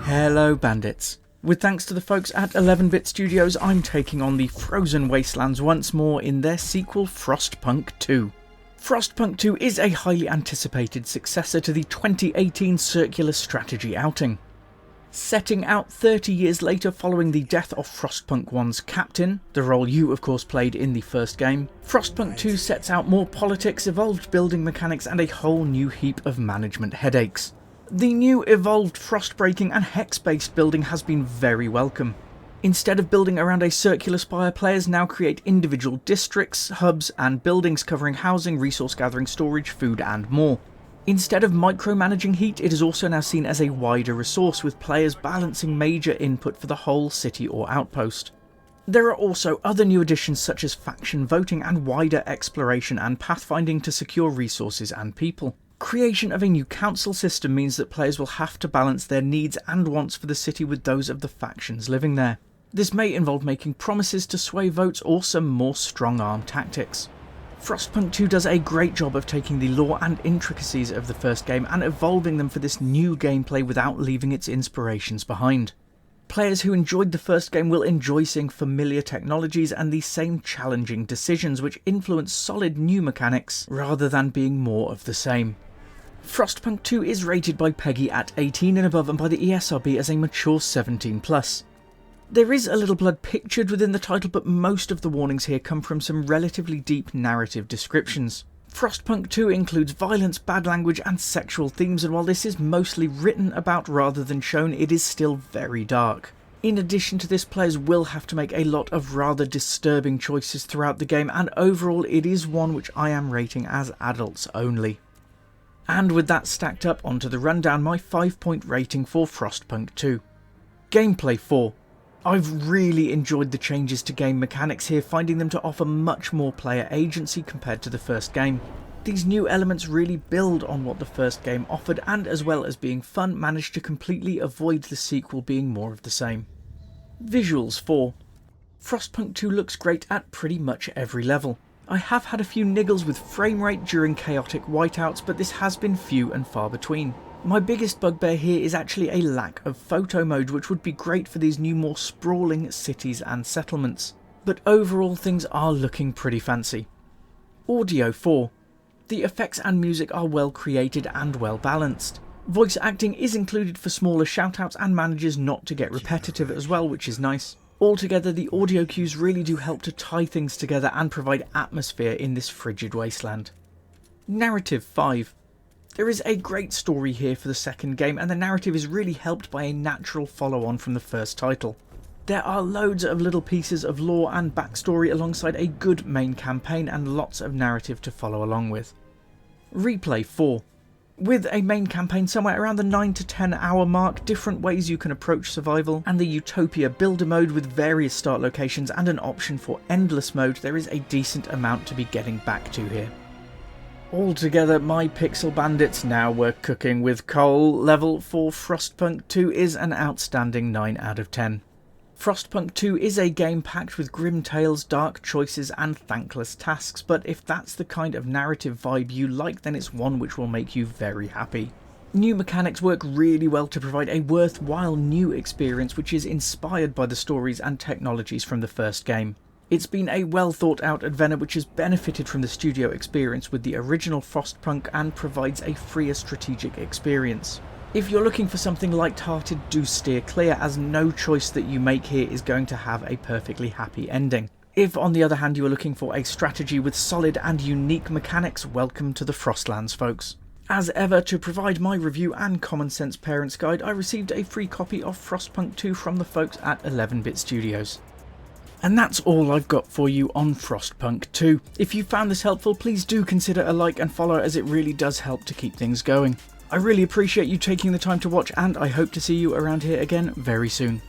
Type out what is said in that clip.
Hello bandits. With thanks to the folks at 11-Bit Studios, I'm taking on the frozen wastelands once more in their sequel Frostpunk 2. Frostpunk 2 is a highly anticipated successor to the 2018 circular strategy outing. Setting out 30 years later following the death of Frostpunk 1's captain, the role you of course played in the first game, Frostpunk 2 sets out more politics, evolved building mechanics and a whole new heap of management headaches. The new evolved frost-breaking and hex-based building has been very welcome. Instead of building around a circular spire, players now create individual districts, hubs and buildings covering housing, resource gathering, storage, food and more. Instead of micromanaging heat, it is also now seen as a wider resource, with players balancing major input for the whole city or outpost. There are also other new additions such as faction voting and wider exploration and pathfinding to secure resources and people. Creation of a new council system means that players will have to balance their needs and wants for the city with those of the factions living there. This may involve making promises to sway votes or some more strong-arm tactics. Frostpunk 2 does a great job of taking the lore and intricacies of the first game and evolving them for this new gameplay without leaving its inspirations behind. Players who enjoyed the first game will enjoy seeing familiar technologies and the same challenging decisions which influence solid new mechanics rather than being more of the same. Frostpunk 2 is rated by PEGI at 18 and above and by the ESRB as a mature 17+. There is a little blood pictured within the title, but most of the warnings here come from some relatively deep narrative descriptions. Frostpunk 2 includes violence, bad language and sexual themes, and while this is mostly written about rather than shown, it is still very dark. In addition to this, players will have to make a lot of rather disturbing choices throughout the game, and overall it is one which I am rating as adults only. And with that stacked up, onto the rundown, my 5-point rating for Frostpunk 2. Gameplay 4. I've really enjoyed the changes to game mechanics here, finding them to offer much more player agency compared to the first game. These new elements really build on what the first game offered, and as well as being fun, managed to completely avoid the sequel being more of the same. Visuals 4. Frostpunk 2 looks great at pretty much every level. I have had a few niggles with frame rate during chaotic whiteouts, but this has been few and far between. My biggest bugbear here is actually a lack of photo mode, which would be great for these new more sprawling cities and settlements. But overall things are looking pretty fancy. Audio 4. The effects and music are well created and well balanced. Voice acting is included for smaller shoutouts and manages not to get repetitive as well, which is nice. Altogether, the audio cues really do help to tie things together and provide atmosphere in this frigid wasteland. Narrative 5. There is a great story here for the second game, and the narrative is really helped by a natural follow-on from the first title. There are loads of little pieces of lore and backstory alongside a good main campaign and lots of narrative to follow along with. Replay 4. With a main campaign somewhere around the 9 to 10 hour mark, different ways you can approach survival, and the Utopia builder mode with various start locations and an option for endless mode, there is a decent amount to be getting back to here. Altogether, my Pixel Bandits, now we're cooking with coal, level for Frostpunk 2 is an outstanding 9 out of 10. Frostpunk 2 is a game packed with grim tales, dark choices and thankless tasks, but if that's the kind of narrative vibe you like, then it's one which will make you very happy. New mechanics work really well to provide a worthwhile new experience which is inspired by the stories and technologies from the first game. It's been a well thought out adventure which has benefited from the studio experience with the original Frostpunk and provides a freer strategic experience. If you're looking for something light-hearted, do steer clear, as no choice that you make here is going to have a perfectly happy ending. If on the other hand you are looking for a strategy with solid and unique mechanics, welcome to the Frostlands, folks. As ever, to provide my review and common sense parents guide, I received a free copy of Frostpunk 2 from the folks at 11-Bit Studios. And that's all I've got for you on Frostpunk 2. If you found this helpful, please do consider a like and follow, as it really does help to keep things going. I really appreciate you taking the time to watch, and I hope to see you around here again very soon.